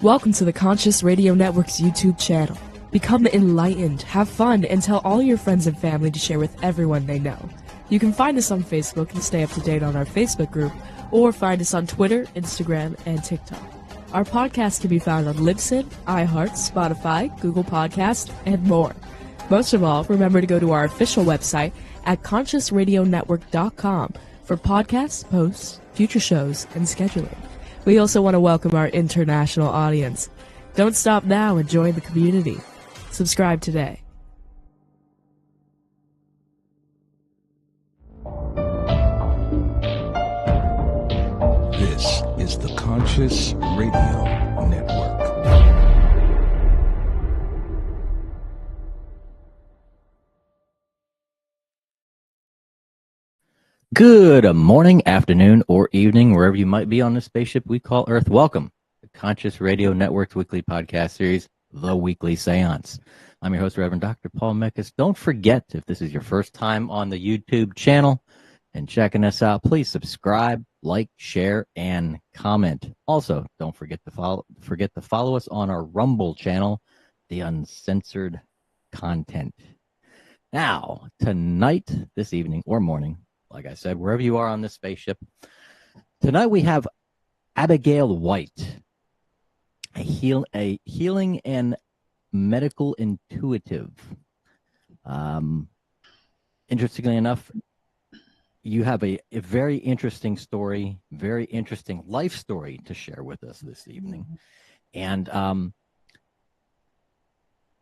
Welcome to the Conscious Radio Network's YouTube channel. Become enlightened, have fun, and tell all your friends and family to share with everyone they know. You can find us on Facebook and stay up to date on our Facebook group, or find us on Twitter, Instagram, and TikTok. Our podcast can be found on Libsyn, iHeart, Spotify, Google Podcast, and more. Most of all, remember to go to our official website at consciousradionetwork.com for podcasts, posts, future shows, and scheduling. We also want to welcome our international audience. Don't stop now and join the community. Subscribe today. This is the Conscious Radio Network. Good morning, afternoon, or evening, wherever you might be on the spaceship we call Earth. Welcome to Conscious Radio Network's weekly podcast series, The Weekly Seance. I'm your host, Reverend Dr. Paul Mekas. Don't forget, if this is your first time on the YouTube channel and checking us out, please subscribe, like, share, and comment. Also, don't forget to follow us on our Rumble channel, The Uncensored Content. Now, tonight, this evening, or morning, like I said, wherever you are on this spaceship, tonight we have Abigail White, a healing and medical intuitive. Interestingly enough, you have a very interesting story, very interesting life story to share with us this evening. And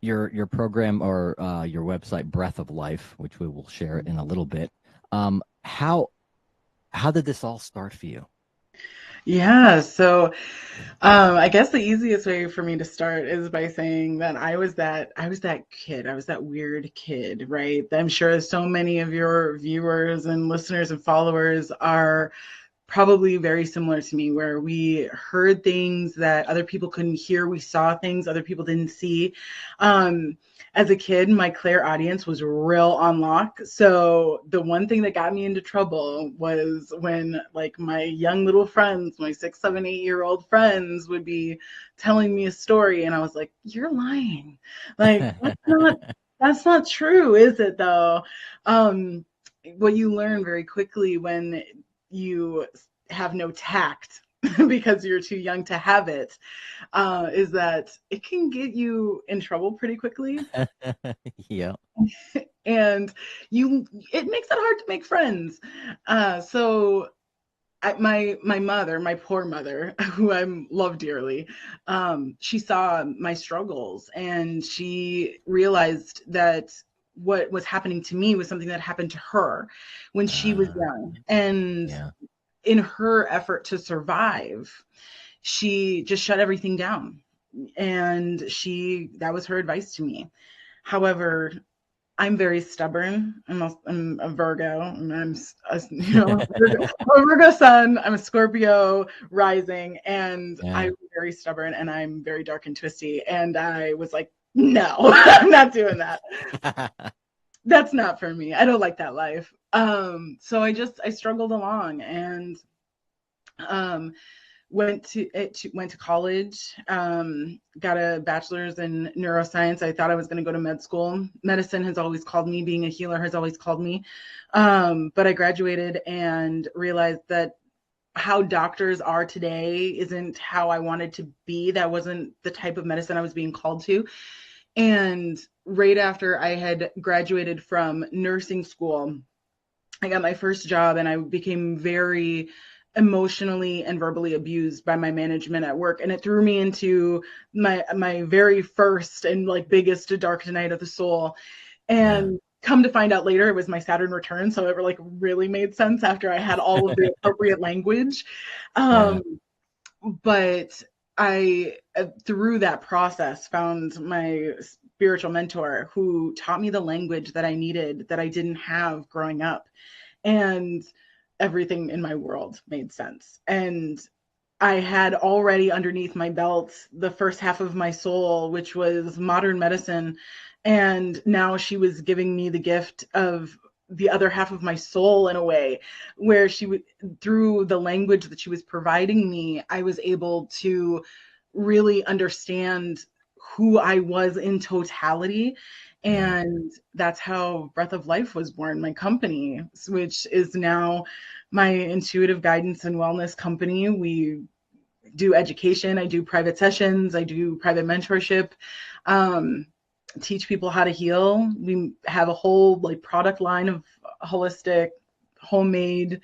your program or your website, Breath of Life, which we will share in a little bit. How did this all start for you? Yeah, so I guess the easiest way for me to start is by saying that I was that kid. I was that weird kid, right? I'm sure so many of your viewers and listeners and followers are probably very similar to me, where we heard things that other people couldn't hear. We saw things other people didn't see. As a kid, my clairaudience was real on lock. So the one thing that got me into trouble was when, like, my young little friends, my 6, 7, 8-year-old friends would be telling me a story, and I was like, "You're lying. Like, that's not true, is it though?" What you learn very quickly when you have no tact because you're too young to have it, is that it can get you in trouble pretty quickly. Yeah. And it makes it hard to make friends. So my mother, my poor mother, who I love dearly, she saw my struggles, and she realized that what was happening to me was something that happened to her when she was young. And in her effort to survive, she just shut everything down. And that was her advice to me. However, I'm very stubborn. I'm a Virgo, and I'm a Virgo sun. I'm a Scorpio rising, and I'm very stubborn, and I'm very dark and twisty. And I was like, no, I'm not doing that. That's not for me. I don't like that life. So I struggled along, and went to college, got a bachelor's in neuroscience. I thought I was going to go to med school. Medicine has always called me. Being a healer has always called me. But I graduated and realized that how doctors are today isn't how I wanted to be. That wasn't the type of medicine I was being called to. And right after I had graduated from nursing school, I got my first job, and I became very emotionally and verbally abused by my management at work. And it threw me into my very first and biggest dark night of the soul. And come to find out later, it was my Saturn return. So it really made sense after I had all of the appropriate language. But I, through that process, found my spiritual mentor who taught me the language that I needed, that I didn't have growing up. And everything in my world made sense. And I had already underneath my belt the first half of my soul, which was modern medicine. And now she was giving me the gift of the other half of my soul, in a way where she would, through the language that she was providing me, I was able to really understand who I was in totality. And that's how Breath of Life was born, my company, which is now my intuitive guidance and wellness company. We do education, I do private sessions, I do private mentorship, teach people how to heal. We have a whole like product line of holistic, homemade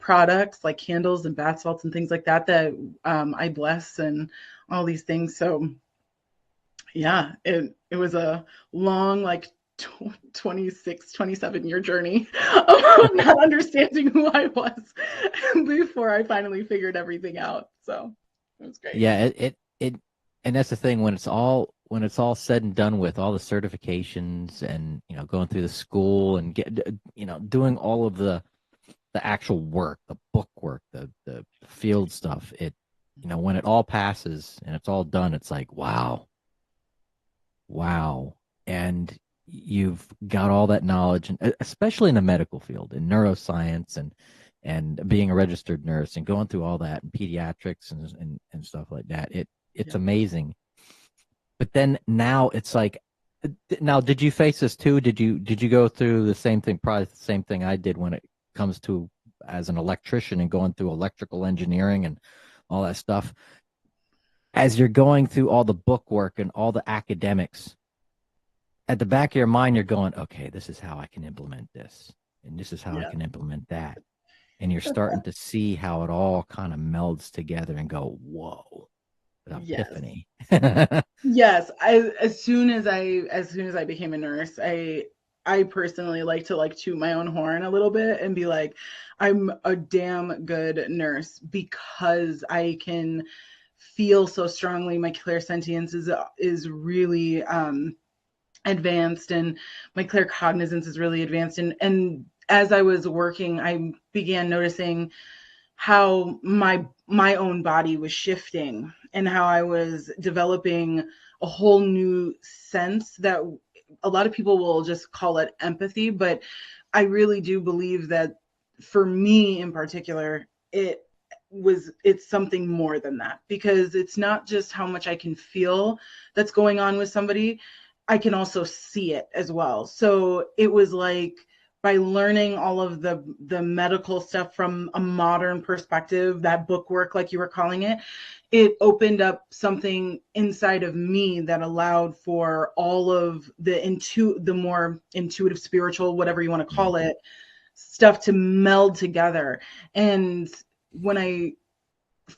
products like candles and bath salts and things like that that I bless and all these things. So yeah, it was a long, like 26, 27-year journey of not understanding who I was before I finally figured everything out. So it was great. Yeah, and that's the thing, when it's all said and done with, all the certifications and, you know, going through the school and doing all of the actual work, the book work, the field stuff, when it all passes and it's all done, it's like, wow. And you've got all that knowledge, and especially in the medical field, in neuroscience and being a registered nurse and going through all that, and pediatrics and stuff like that. It's amazing. But then now it's like, now, did you face this too? Did you go through the same thing, probably the same thing I did when it comes to as an electrician and going through electrical engineering and all that stuff? As you're going through all the book work and all the academics, at the back of your mind, you're going, okay, this is how I can implement this, and this is how I can implement that. And you're starting to see how it all kind of melds together and go, whoa, epiphany. Yes. As soon as I became a nurse, I personally like to toot my own horn a little bit and be like, I'm a damn good nurse because I can feel so strongly. My clairsentience is really advanced, and my claircognizance is really advanced. And as I was working, I began noticing how my own body was shifting and how I was developing a whole new sense that a lot of people will just call it empathy, but I really do believe that for me in particular, it's something more than that, because it's not just how much I can feel that's going on with somebody, I can also see it as well. So it was like, by learning all of the medical stuff from a modern perspective, that book work, like you were calling it, it opened up something inside of me that allowed for all of the more intuitive, spiritual, whatever you want to call it, stuff to meld together. And when I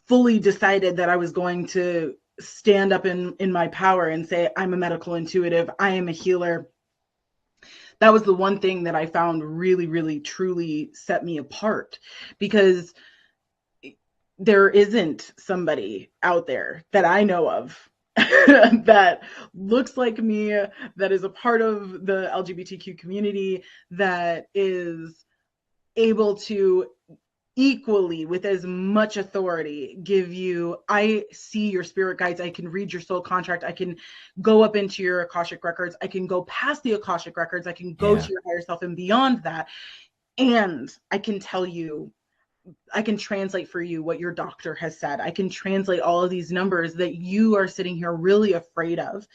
fully decided that I was going to stand up in my power and say, I'm a medical intuitive, I am a healer, that was the one thing that I found really, really, truly set me apart, because there isn't somebody out there that I know of that looks like me, that is a part of the LGBTQ community, that is able to equally, with as much authority, give you, I see your spirit guides, I can read your soul contract, I can go up into your Akashic records, I can go past the Akashic records, I can go to your higher self and beyond that. And I can tell you, I can translate for you what your doctor has said. I can translate all of these numbers that you are sitting here really afraid of.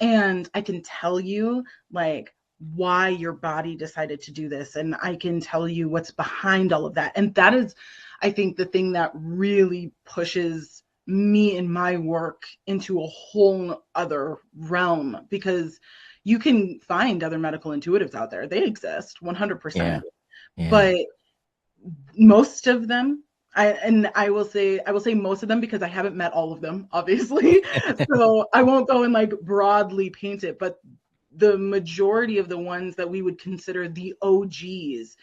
And I can tell you why your body decided to do this. And I can tell you what's behind all of that. And that is, I think, the thing that really pushes me in my work into a whole other realm, because you can find other medical intuitives out there. They exist 100%. But most of them, I will say most of them, because I haven't met all of them, obviously. So I won't go and broadly paint it, but the majority of the ones that we would consider the OGs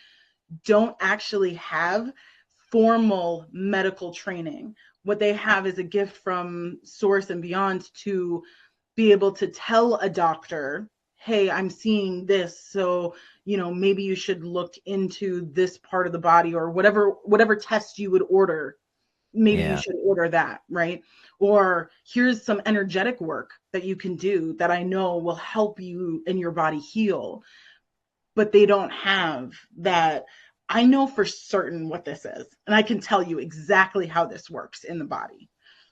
don't actually have formal medical training. What they have is a gift from source and beyond to be able to tell a doctor, hey, I'm seeing this, so maybe you should look into this part of the body, or whatever test you would order. Maybe you should order that, right? Or here's some energetic work that you can do that I know will help you and your body heal. But they don't have that. I know for certain what this is, and I can tell you exactly how this works in the body.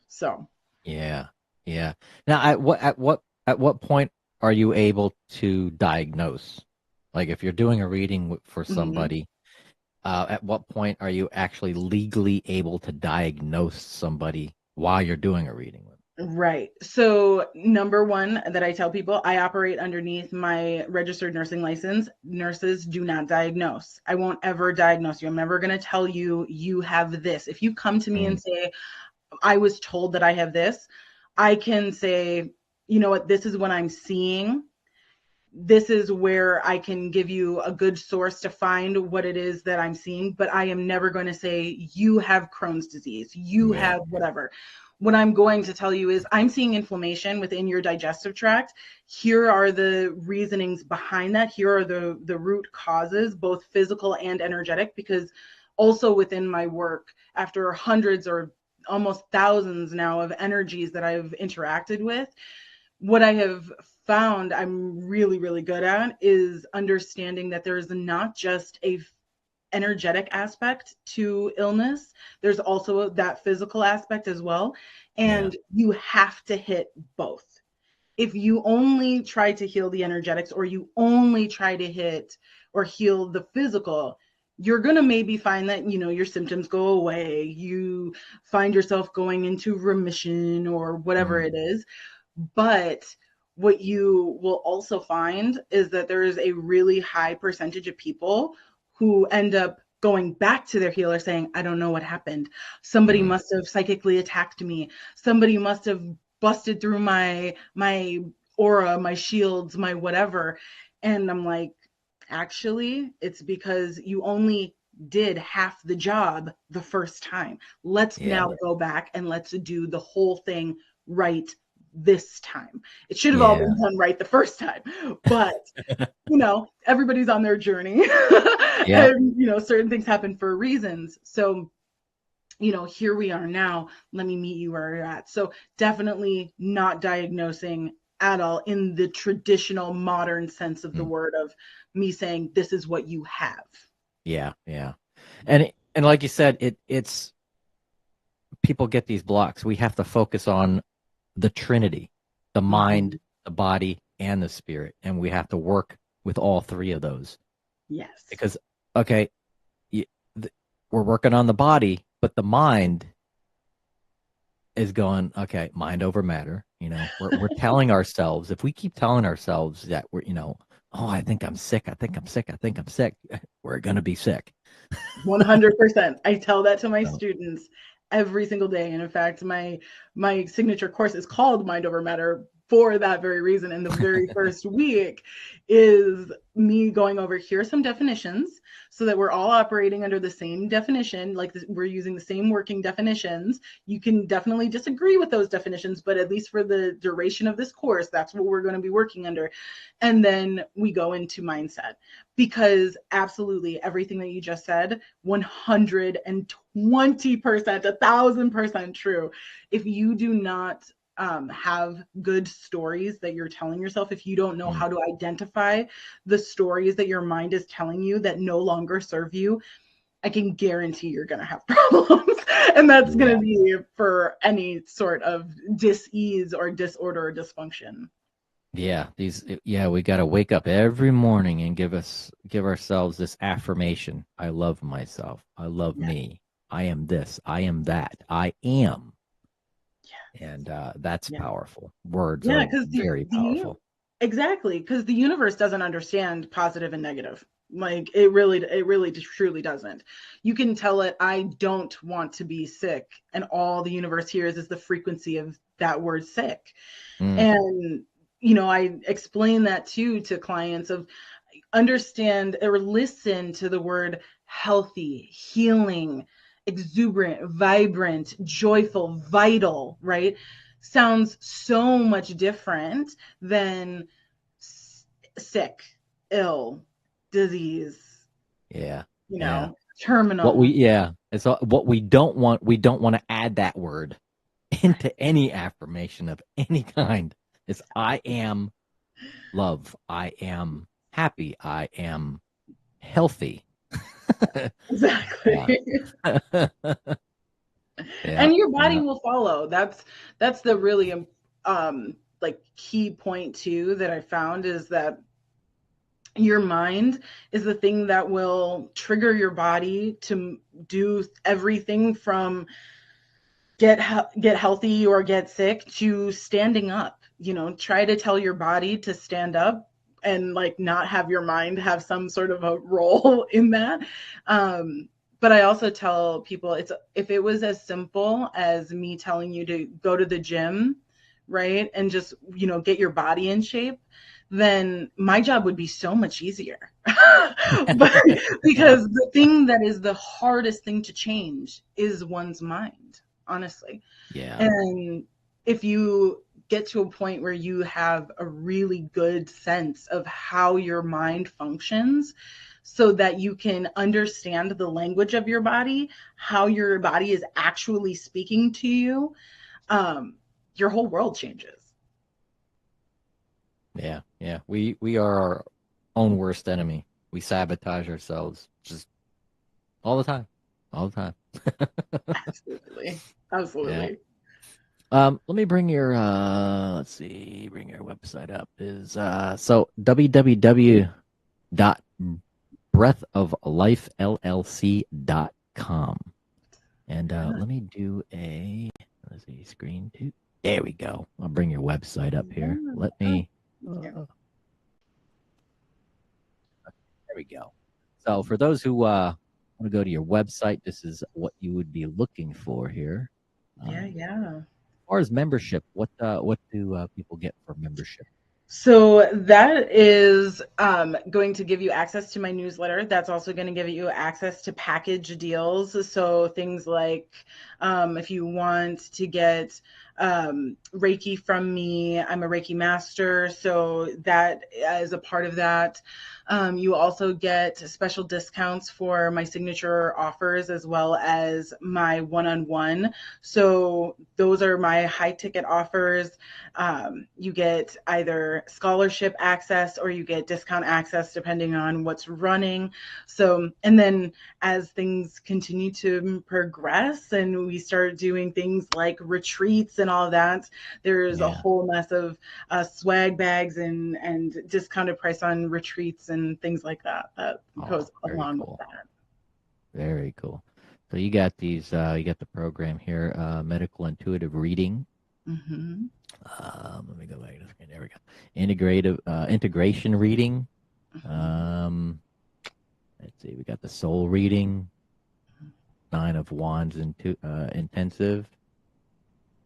So Yeah. Yeah. Now, at what point are you able to diagnose? Like, if you're doing a reading for Mhm. somebody, at what point are you actually legally able to diagnose somebody while you're doing a reading with Right. So, number one that I tell people, I operate underneath my registered nursing license. Nurses do not diagnose. I won't ever diagnose you. I'm never going to tell you you have this. If you come to me them? and say, I was told that I have this, I can say, you know what, this is what I'm seeing. This is where I can give you a good source to find what it is that I'm seeing, but I am never going to say, you have Crohn's disease, you Yeah. have whatever. What I'm going to tell you is, I'm seeing inflammation within your digestive tract. Here are the reasonings behind that. Here are the root causes, both physical and energetic, because also within my work, after hundreds or almost thousands now of energies that I've interacted with, what I have found I'm really, really good at is understanding that there is not just a energetic aspect to illness. There's also that physical aspect as well. Yeah. And you have to hit both. If you only try to heal the energetics, or you only try to hit or heal the physical, you're going to maybe find that, your symptoms go away. You find yourself going into remission or whatever Mm. it is. But what you will also find is that there is a really high percentage of people who end up going back to their healer saying, I don't know what happened. Somebody Mm. must have psychically attacked me. Somebody must have busted through my aura, my shields, my whatever. And I'm like, actually, it's because you only did half the job the first time. Let's Yeah. now go back and let's do the whole thing right this time. It should have all Yeah. been done right the first time, but everybody's on their journey. Yep. And certain things happen for reasons. So here we are now. Let me meet you where you're at. So definitely not diagnosing at all in the traditional modern sense of the Mm. word, of me saying this is what you have. Yeah. Yeah. And like you said, it's people get these blocks. We have to focus on the Trinity, the mind, Mhm. the body, and the spirit, and we have to work with all three of those. Yes. Because, okay, y- we're working on the body, but the mind is going, okay, mind over matter. We're telling ourselves, if we keep telling ourselves that oh, I think I'm sick, I think I'm sick, I think I'm sick, we're gonna be sick. 100%. I tell that to my So, students every single day. And in fact, my signature course is called Mind Over Matter for that very reason. And the very first week is me going over, here are some definitions, so that we're all operating under the same definition, like we're using the same working definitions. You can definitely disagree with those definitions, but at least for the duration of this course, that's what we're going to be working under. And then we go into mindset, because absolutely everything that you just said, 120%, 1000% true. If you do not have good stories that you're telling yourself, if you don't know mm, how to identify the stories that your mind is telling you that no longer serve you, I can guarantee you're going to have problems. And that's going yeah. to be for any sort of dis-ease or disorder or dysfunction. Yeah, we got to wake up every morning and give ourselves this affirmation. I love myself. I love Yeah. me. I am this. I am that. I am. Yeah. And that's Yeah. powerful. Words Yeah, are because very powerful. exactly, because the universe doesn't understand positive and negative. Like it really truly doesn't. You can tell it, I don't want to be sick, and all the universe hears is the frequency of that word sick. Mm, And I explain that too to clients, of understand or listen to the word healthy, healing, exuberant, vibrant, joyful, vital, right? Sounds so much different than sick, ill, disease, yeah. Yeah. terminal. It's what we don't want to add that word into any affirmation of any kind. It's I am love. I am happy. I am healthy. Exactly. Yeah. Yeah. And your body Yeah. will follow. That's the really like key point too that I found, is that your mind is the thing that will trigger your body to do everything from get healthy or get sick to standing up. Try to tell your body to stand up and like not have your mind have some sort of a role in that. But I also tell people, if it was as simple as me telling you to go to the gym, right, and just get your body in shape, then my job would be so much easier. But because the thing that is the hardest thing to change is one's mind, honestly. Yeah. And if you get to a point where you have a really good sense of how your mind functions, so that you can understand the language of your body, how your body is actually speaking to you, your whole world changes. Yeah. Yeah. We are our own worst enemy. We sabotage ourselves just all the time. All the time. Absolutely. Yeah. Absolutely. Let me bring your let's see, bring your website up. Is so www.breathoflifellc.com. And let me do a, let's see, screen two. There we go. I'll bring your website up here. Let me there we go. So for those who want to go to your website, this is what you would be looking for here. Yeah. As far as membership, what do people get for membership? So that is going to give you access to my newsletter. That's also going to give you access to package deals. So things like if you want to get Reiki from me, I'm a Reiki master. So that is a part of that. You also get special discounts for my signature offers as well as my one-on-one. So those are my high ticket offers. You get either scholarship access or you get discount access depending on what's running. So, and then as things continue to progress and we start doing things like retreats and all of that, there's a whole mess of swag bags and discounted price on retreats and things like that goes along with that. Very cool. So you got these, you got the program here, medical intuitive reading. Mm-hmm. Let me go back to the screen. There we go. Integration reading. Let's see. We got the soul reading. 9 of Wands intensive.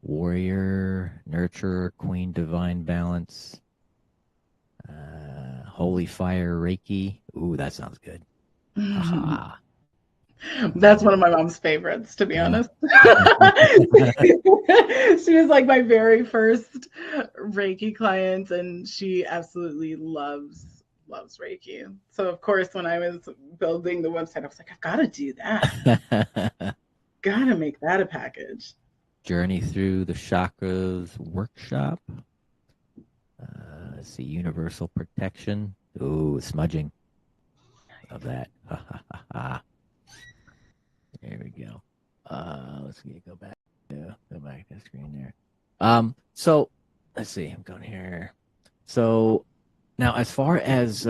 Warrior, nurturer, queen, divine balance. Holy fire, Reiki. Ooh, that sounds good. Haha. That's one of my mom's favorites, to be honest. She was like my very first Reiki client, and she absolutely loves Reiki. So of course, when I was building the website, I was like, I've got to do that. Got to make that a package. Journey through the chakras workshop. Let's see, universal protection. Ooh, smudging. Love that. There we go. Let's go back. Yeah, go back to the screen there. So let's see. I'm going here. So now, as far as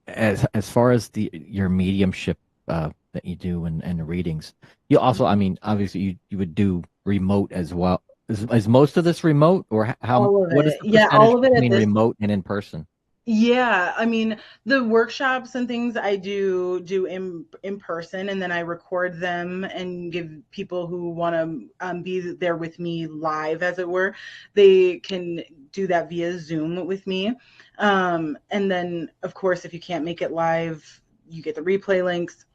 as far as your mediumship that you do and the readings, you also, I mean, obviously you would do remote as well. Is most of this remote, or how? All of What is it. the Yeah, percentage all of it at between this. remote and in person? Yeah, I mean, the workshops and things I do in person, and then I record them and give people who want to be there with me live, as it were. They can do that via Zoom with me. And then, of course, if you can't make it live, you get the replay links.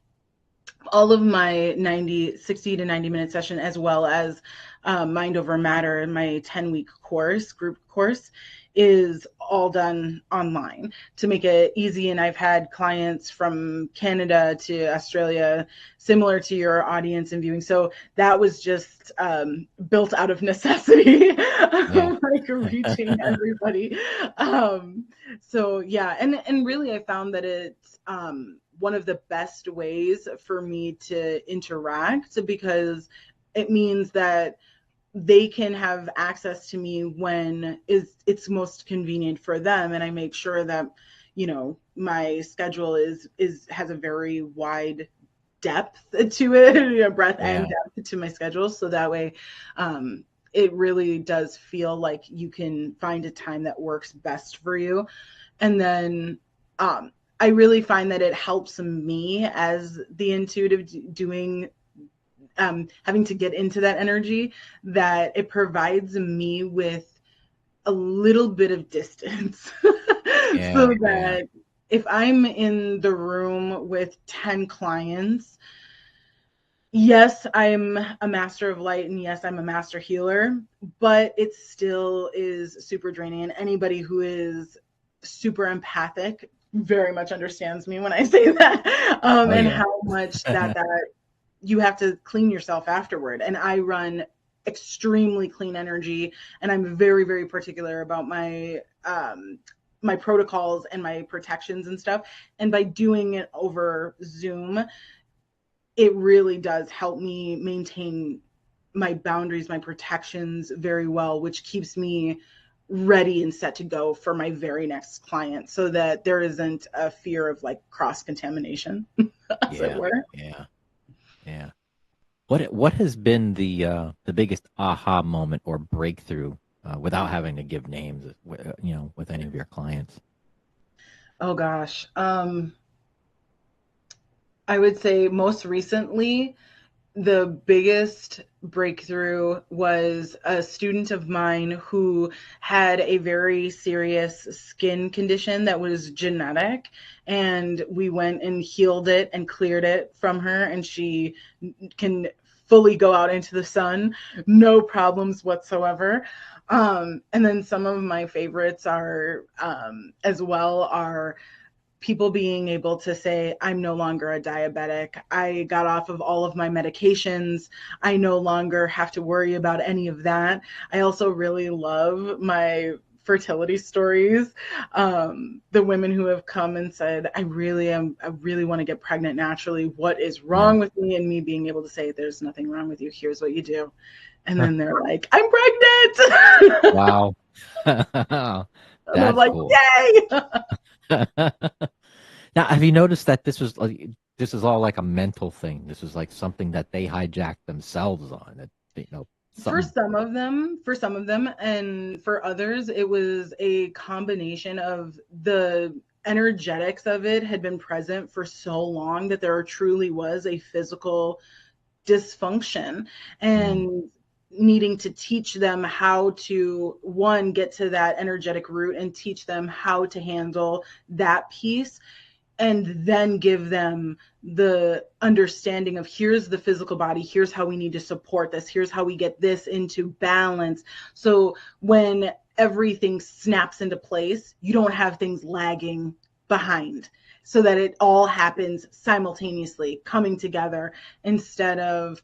All of my 60 to 90-minute session, as well as Mind Over Matter, my 10-week course, group course, is all done online to make it easy. And I've had clients from Canada to Australia, similar to your audience and viewing. So that was just built out of necessity, like reaching everybody. So yeah, and really I found that it's one of the best ways for me to interact, because it means that they can have access to me when it's most convenient for them. And I make sure that, my schedule has a very wide depth to it, breadth and depth to my schedule. So that way, it really does feel like you can find a time that works best for you. And then, I really find that it helps me as the intuitive doing, having to get into that energy, that it provides me with a little bit of distance. So that if I'm in the room with 10 clients, yes, I'm a master of light, and yes, I'm a master healer, but it still is super draining. And anybody who is super empathic very much understands me when I say that, and how much that you have to clean yourself afterward. And I run extremely clean energy, and I'm very, very particular about my my protocols and my protections and stuff. And by doing it over Zoom, it really does help me maintain my boundaries, my protections very well, which keeps me ready and set to go for my very next client, so that there isn't a fear of like cross contamination, as it were. Yeah. What has been the biggest aha moment or breakthrough, without having to give names, with any of your clients? Oh gosh. I would say most recently, the biggest breakthrough was a student of mine who had a very serious skin condition that was genetic, and we went and healed it and cleared it from her, and she can fully go out into the sun, no problems whatsoever. And then some of my favorites are, as well, are people being able to say, I'm no longer a diabetic. I got off of all of my medications. I no longer have to worry about any of that. I also really love my fertility stories. The women who have come and said, I really want to get pregnant naturally. What is wrong with me? And me being able to say, there's nothing wrong with you. Here's what you do. And then they're like, I'm pregnant. Wow. And I'm like, cool. yay. Now, have you noticed that this is all like a mental thing? This is like something that they hijacked themselves on. For some of them, and for others, it was a combination of the energetics of it had been present for so long that there truly was a physical dysfunction, and needing to teach them how to, one, get to that energetic root and teach them how to handle that piece, and then give them the understanding of, here's the physical body, here's how we need to support this, here's how we get this into balance. So when everything snaps into place, you don't have things lagging behind, so that it all happens simultaneously, coming together, instead of,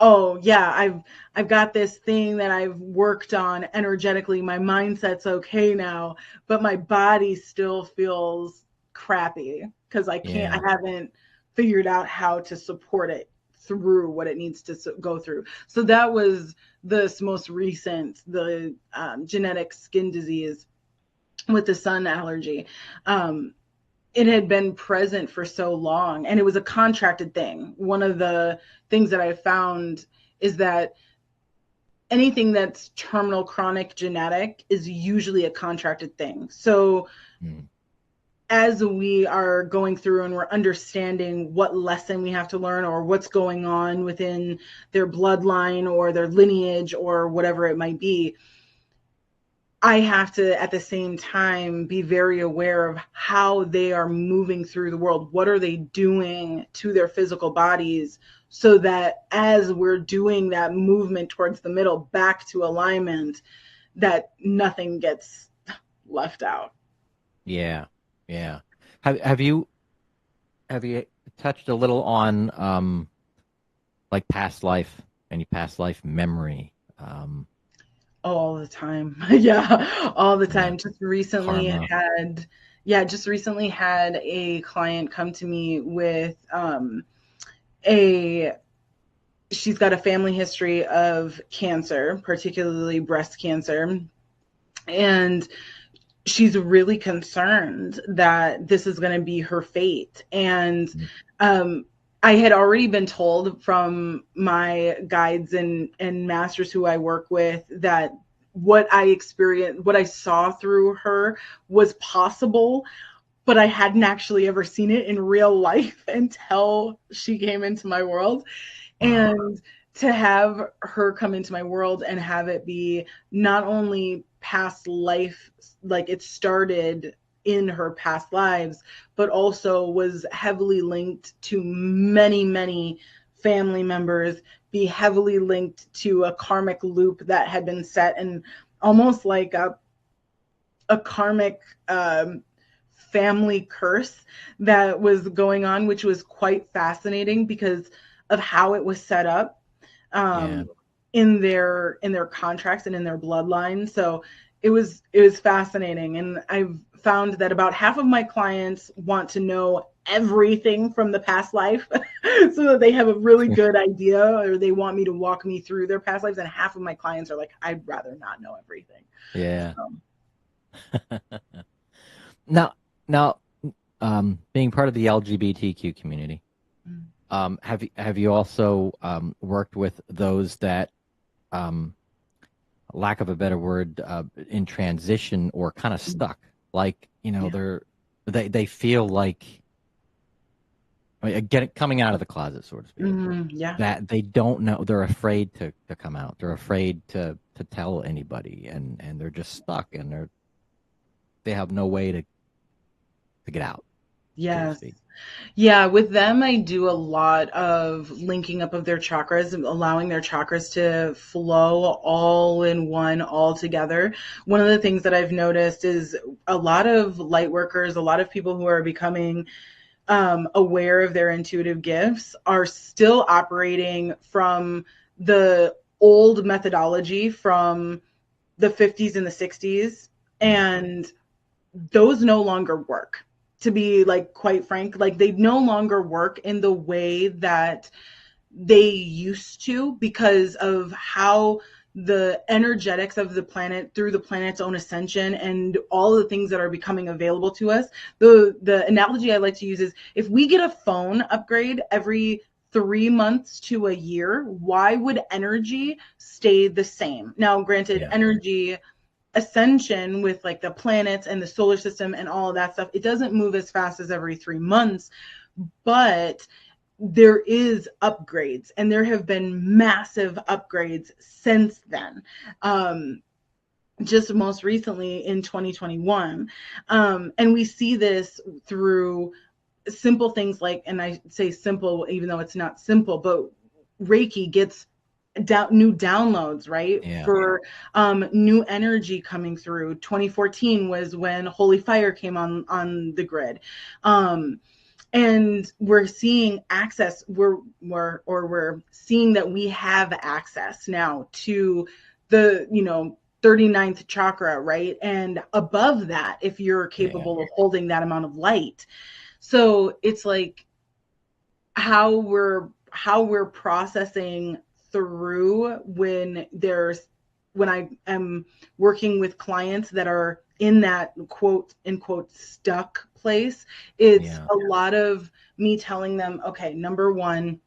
oh yeah, I've got this thing that I've worked on energetically, my mindset's okay now, but my body still feels crappy because I haven't figured out how to support it through what it needs to go through. So that was this most recent, the genetic skin disease with the sun allergy. It had been present for so long, and it was a contracted thing. One of the things that I found is that anything that's terminal, chronic, genetic is usually a contracted thing. So as we are going through and we're understanding what lesson we have to learn, or what's going on within their bloodline or their lineage or whatever it might be, I have to, at the same time, be very aware of how they are moving through the world. What are they doing to their physical bodies, so that as we're doing that movement towards the middle, back to alignment, that nothing gets left out. Yeah. Have you touched a little on like past life, any past life memory? All the time. Yeah, all the time. Just recently had a client come to me with she's got a family history of cancer, particularly breast cancer. And she's really concerned that this is going to be her fate. And I had already been told from my guides and masters who I work with that what I experienced, what I saw through her was possible, but I hadn't actually ever seen it in real life until she came into my world. Wow. And to have her come into my world and have it be not only past life, like it started in her past lives, but also was heavily linked to many, many family members, be heavily linked to a karmic loop that had been set, and almost like a karmic family curse that was going on, which was quite fascinating because of how it was set up in their contracts and in their bloodline. So it was fascinating. And I've found that about half of my clients want to know everything from the past life so that they have a really good idea, or they want me to walk me through their past lives. And half of my clients are like, I'd rather not know everything. Yeah. Now, being part of the LGBTQ community, have you also worked with those that, lack of a better word, in transition or kind of stuck? Like, you know, they feel like, I mean, coming out of the closet, so to speak. That they don't know, they're afraid to come out. They're afraid to tell anybody, and they're just stuck, and they have no way to get out. Yes. Yeah, with them, I do a lot of linking up of their chakras and allowing their chakras to flow all in one, all together. One of the things that I've noticed is a lot of light workers, a lot of people who are becoming aware of their intuitive gifts are still operating from the old methodology from the 50s and the 60s. And those no longer work. To be like quite frank, like they no longer work in the way that they used to because of how the energetics of the planet through the planet's own ascension and all the things that are becoming available to us. The analogy I like to use is if we get a phone upgrade every 3 months to a year, why would energy stay the same? Now, granted, energy ascension with like the planets and the solar system and all of that stuff, it doesn't move as fast as every 3 months, but there is upgrades, and there have been massive upgrades since then. Just most recently in 2021. And we see this through simple things like, and I say simple, even though it's not simple, but Reiki gets new downloads, right? For new energy coming through. 2014 was when Holy Fire came on the grid. And we're seeing access, we're seeing that we have access now to the, 39th chakra, right? And above that, if you're capable of holding that amount of light. So it's like how we're processing through when I am working with clients that are in that quote unquote stuck place. It's a lot of me telling them, okay, number one,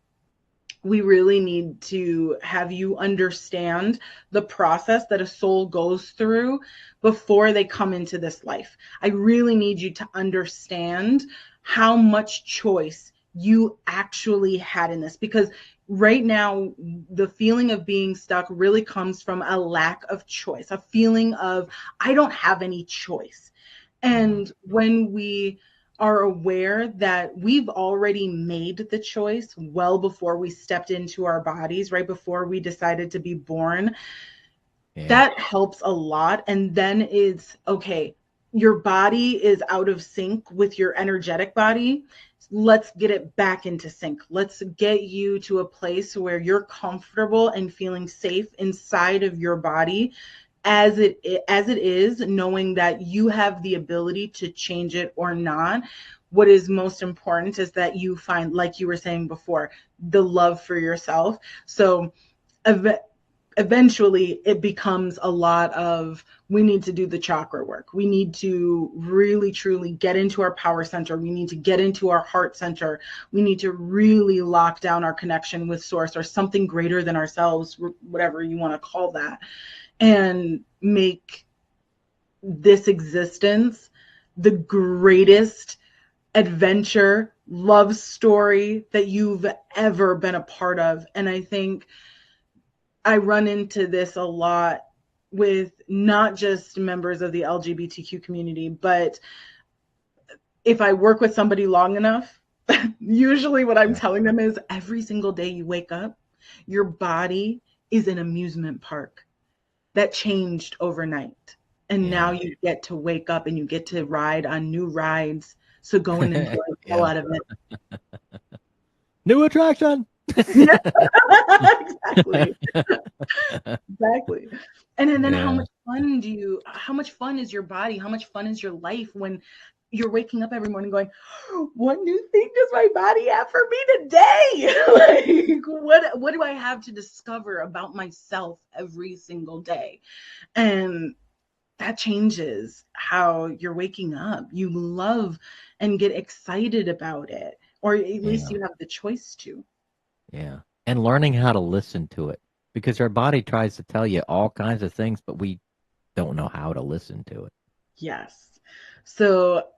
we really need to have you understand the process that a soul goes through before they come into this life. I really need you to understand how much choice you actually had in this, because right now the feeling of being stuck really comes from a lack of choice, a feeling of I don't have any choice. And when we are aware that we've already made the choice well before we stepped into our bodies, right before we decided to be born, that helps a lot. And then it's okay, your body is out of sync with your energetic body. Let's get it back into sync. Let's get you to a place where you're comfortable and feeling safe inside of your body as it is, knowing that you have the ability to change it or not. what is most important is that you find, like you were saying before, the love for yourself. So eventually it becomes a lot of, we need to do the chakra work. We need to really truly get into our power center. We need to get into our heart center. We need to really lock down our connection with source or something greater than ourselves, whatever you want to call that, and make this existence the greatest adventure, love story that you've ever been a part of. And I think I run into this a lot with not just members of the LGBTQ community, but if I work with somebody long enough, usually what I'm telling them is every single day you wake up, your body is an amusement park that changed overnight. And now you get to wake up and you get to ride on new rides. So go and enjoy the hell out of it. New attraction. Exactly. Exactly. And then how much fun is your body? How much fun is your life when you're waking up every morning going, what new thing does my body have for me today? Like, what do I have to discover about myself every single day? And that changes how you're waking up. You love and get excited about it, or at least you have the choice to. Yeah. And learning how to listen to it, because our body tries to tell you all kinds of things, but we don't know how to listen to it. Yes. So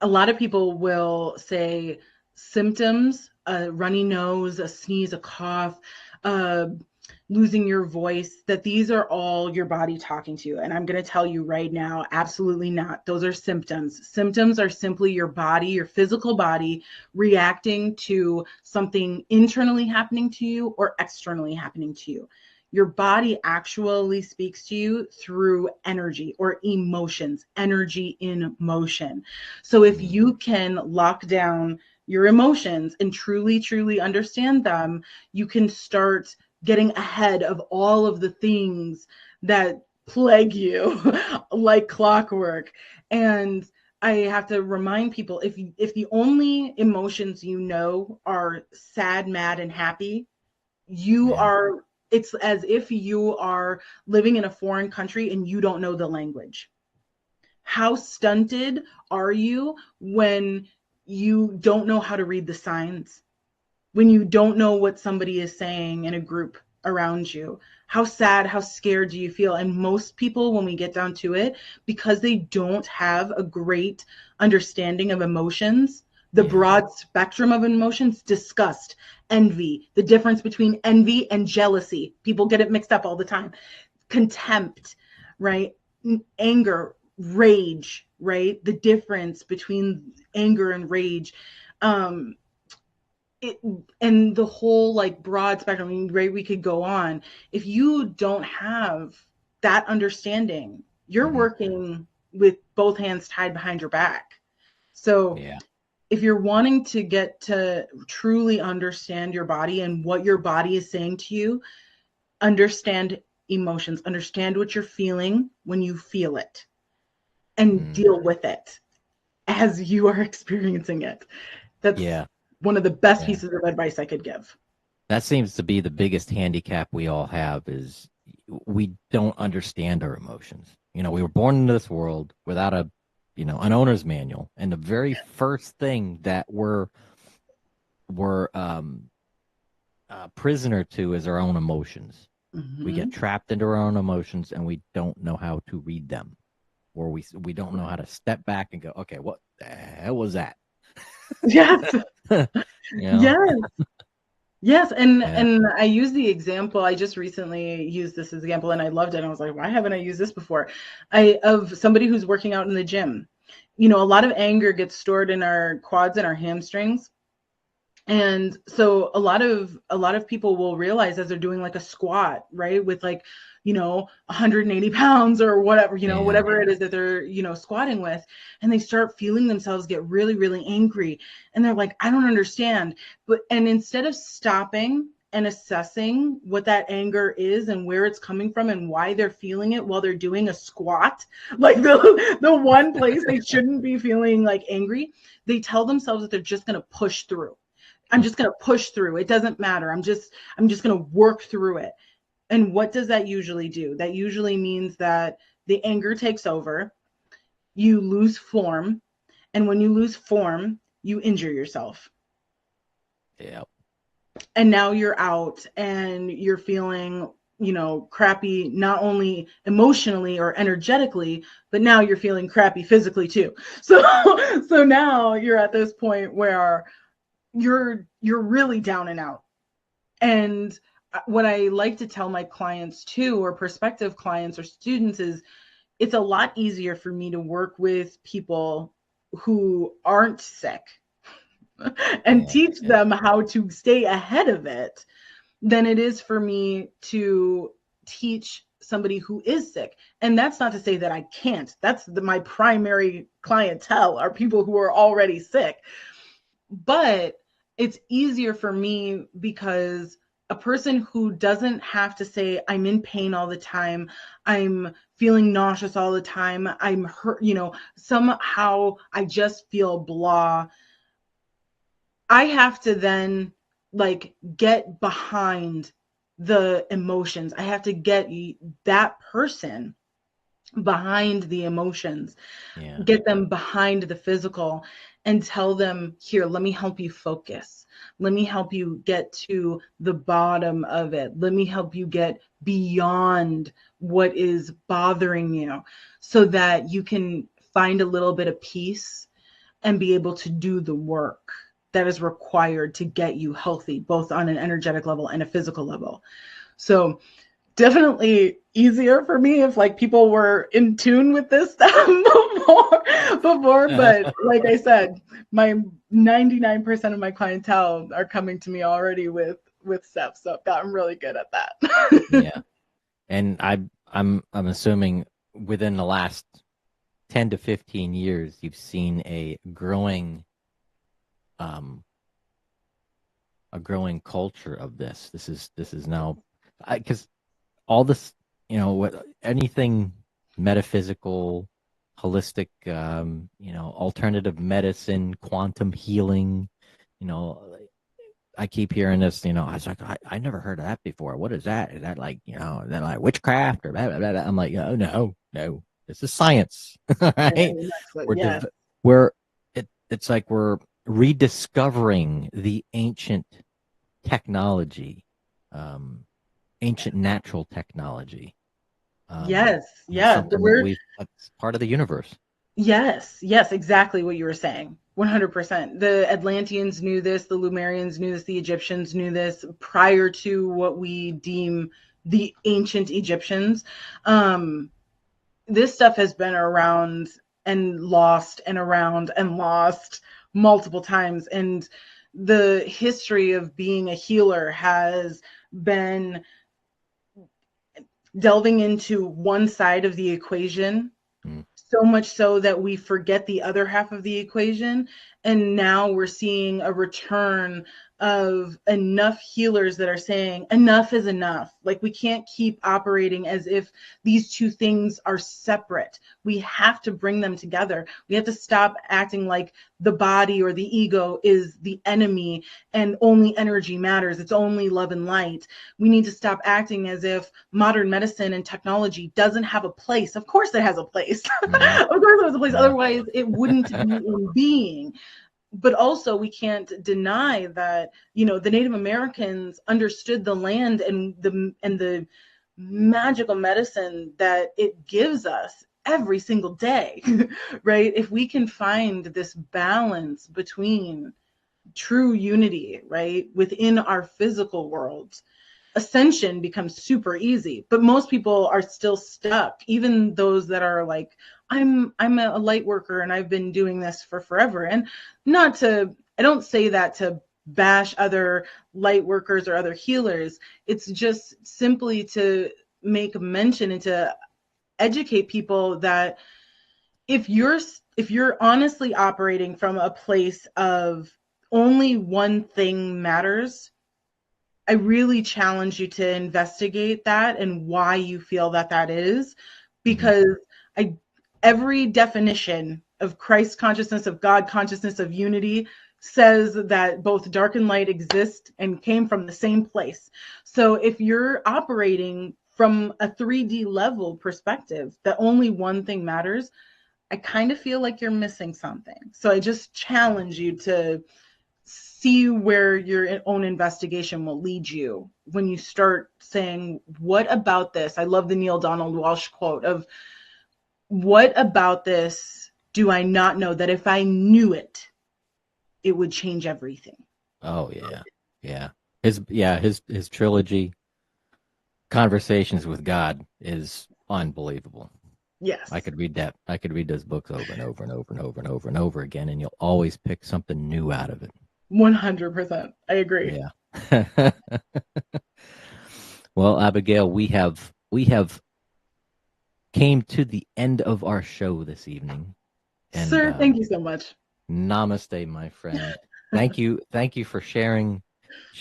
a lot of people will say symptoms, a runny nose, a sneeze, a cough, losing your voice, that these are all your body talking to you. And I'm going to tell you right now, absolutely not. Those are symptoms. Symptoms are simply your body, your physical body, reacting to something internally happening to you or externally happening to you. Your body actually speaks to you through energy or emotions, energy in motion. So if you can lock down your emotions and truly, truly understand them, you can start getting ahead of all of the things that plague you like clockwork. And I have to remind people, if the only emotions you know are sad, mad, and happy, it's as if you are living in a foreign country and you don't know the language. How stunted are you when you don't know how to read the signs? When you don't know what somebody is saying in a group around you? How sad, how scared do you feel? And most people, when we get down to it, because they don't have a great understanding of emotions, the broad spectrum of emotions, disgust, envy, the difference between envy and jealousy. People get it mixed up all the time. Contempt, right? Anger, rage, right? The difference between anger and rage. And the whole like broad spectrum, I mean, right, we could go on. If you don't have that understanding, you're working with both hands tied behind your back. So if you're wanting to get to truly understand your body and what your body is saying to you, understand emotions, understand what you're feeling when you feel it, and deal with it as you are experiencing it. That's one of the best pieces of advice I could give. That seems to be the biggest handicap we all have, is we don't understand our emotions. You know, we were born into this world without an owner's manual. And the very first thing that we're prisoner to is our own emotions. We get trapped into our own emotions and we don't know how to read them, or we don't know how to step back and go, okay, what the hell was that? Yes. Yes. And I use the example, I just recently used this example and I loved it. And I was like, why haven't I used this before? Of somebody who's working out in the gym. You know, a lot of anger gets stored in our quads and our hamstrings. And so a lot of people will realize as they're doing like a squat, right, with like, 180 pounds or whatever, whatever it is that they're, squatting with, and they start feeling themselves get really, really angry. And they're like, I don't understand. And instead of stopping and assessing what that anger is and where it's coming from and why they're feeling it while they're doing a squat, like the one place they shouldn't be feeling like angry, they tell themselves that they're just going to push through. I'm just going to push through. It doesn't matter. I'm just going to work through it. And what does that usually do? That usually means that the anger takes over, you lose form, and when you lose form, you injure yourself. Yeah. And now you're out and you're feeling, crappy, not only emotionally or energetically, but now you're feeling crappy physically too. So now you're at this point where you're really down and out. And what I like to tell my clients too, or prospective clients or students, is it's a lot easier for me to work with people who aren't sick and teach them how to stay ahead of it than it is for me to teach somebody who is sick. And that's not to say that I can't. That's my primary clientele are people who are already sick. But it's easier for me because a person who doesn't have to say, I'm in pain all the time, I'm feeling nauseous all the time, I'm hurt, somehow I just feel blah. I have to then get behind the emotions. I have to get that person behind the emotions, get them behind the physical, and tell them, here, let me help you focus. Let me help you get to the bottom of it. Let me help you get beyond what is bothering you so that you can find a little bit of peace and be able to do the work that is required to get you healthy, both on an energetic level and a physical level. So definitely easier for me if people were in tune with this stuff before. But like I said, my 99% of my clientele are coming to me already with stuff. So I've gotten really good at that. Yeah. And I'm assuming within the last 10 to 15 years, you've seen a growing culture of this. This is now, because all this, anything metaphysical, holistic, alternative medicine, quantum healing, I keep hearing this, I was like, I never heard of that before. What is that? Is that is that like witchcraft or blah, blah, blah, blah? I'm like, no, this is science, right? It's like we're rediscovering the ancient technology, ancient natural technology. Yes. That's part of the universe. Yes, exactly what you were saying. 100%. The Atlanteans knew this, the Lemurians knew this, the Egyptians knew this prior to what we deem the ancient Egyptians. This stuff has been around and lost and around and lost multiple times. And the history of being a healer has been delving into one side of the equation, so much so that we forget the other half of the equation. And now we're seeing a return of enough healers that are saying enough is enough. We can't keep operating as if these two things are separate. We have to bring them together. We have to stop acting like the body or the ego is the enemy and only energy matters. It's only love and light. We need to stop acting as if modern medicine and technology doesn't have a place. Of course it has a place. Of course it has a place. Otherwise it wouldn't be in being. But also we can't deny that, the Native Americans understood the land and the magical medicine that it gives us every single day, right? If we can find this balance between true unity, right, within our physical world, ascension becomes super easy. But most people are still stuck, even those that are like, I'm a light worker and I've been doing this for forever. And I don't say that to bash other light workers or other healers. It's just simply to make mention and to educate people that if you're honestly operating from a place of only one thing matters, I really challenge you to investigate that and why you feel that that is, because I every definition of Christ consciousness, of God consciousness, of unity says that both dark and light exist and came from the same place. So if you're operating from a 3D level perspective, that only one thing matters, I kind of feel like you're missing something. So I just challenge you to see where your own investigation will lead you when you start saying, what about this? I love the Neil Donald Walsh quote of, what about this do I not know that if I knew it, it would change everything? Oh yeah. His trilogy, Conversations with God, is unbelievable. Yes. I could read that. I could read those books over and over and over and over and over and over again, and you'll always pick something new out of it. 100%. I agree. Yeah. Well, Abigail, we have came to the end of our show this evening. And, Sir, thank you so much. Namaste, my friend. Thank you for sharing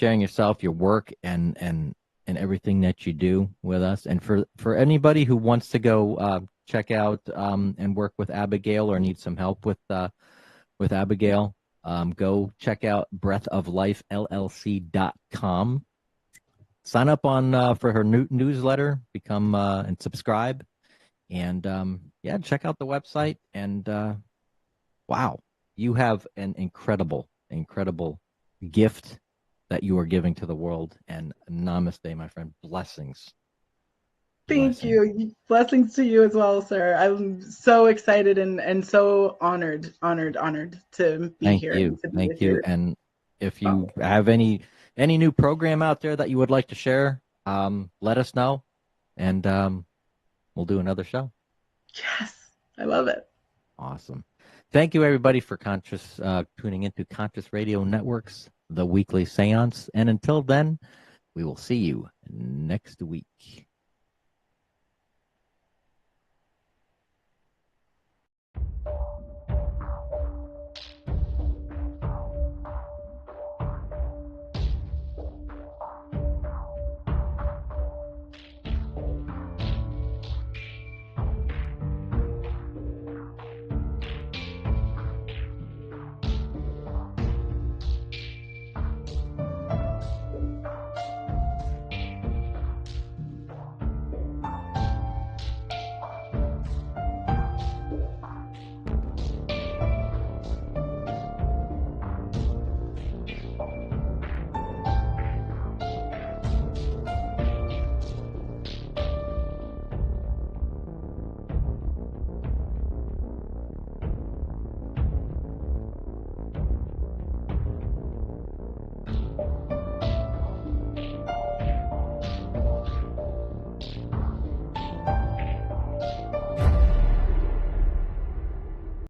yourself, your work, and everything that you do with us. And for anybody who wants to go check out and work with Abigail or need some help with Abigail, go check out breathoflifellc.com. Sign up on for her newsletter, become and subscribe, and check out the website. And wow, you have an incredible gift that you are giving to the world. And namaste, my friend. Blessings. Thank you. Blessings to you as well, sir. I'm so excited and so honored to be here. Thank you. And if you have any new program out there that you would like to share, let us know, and we'll do another show. Yes, I love it. Awesome. Thank you, everybody, for tuning into Conscious Radio Network's The Weekly Seance. And until then, we will see you next week.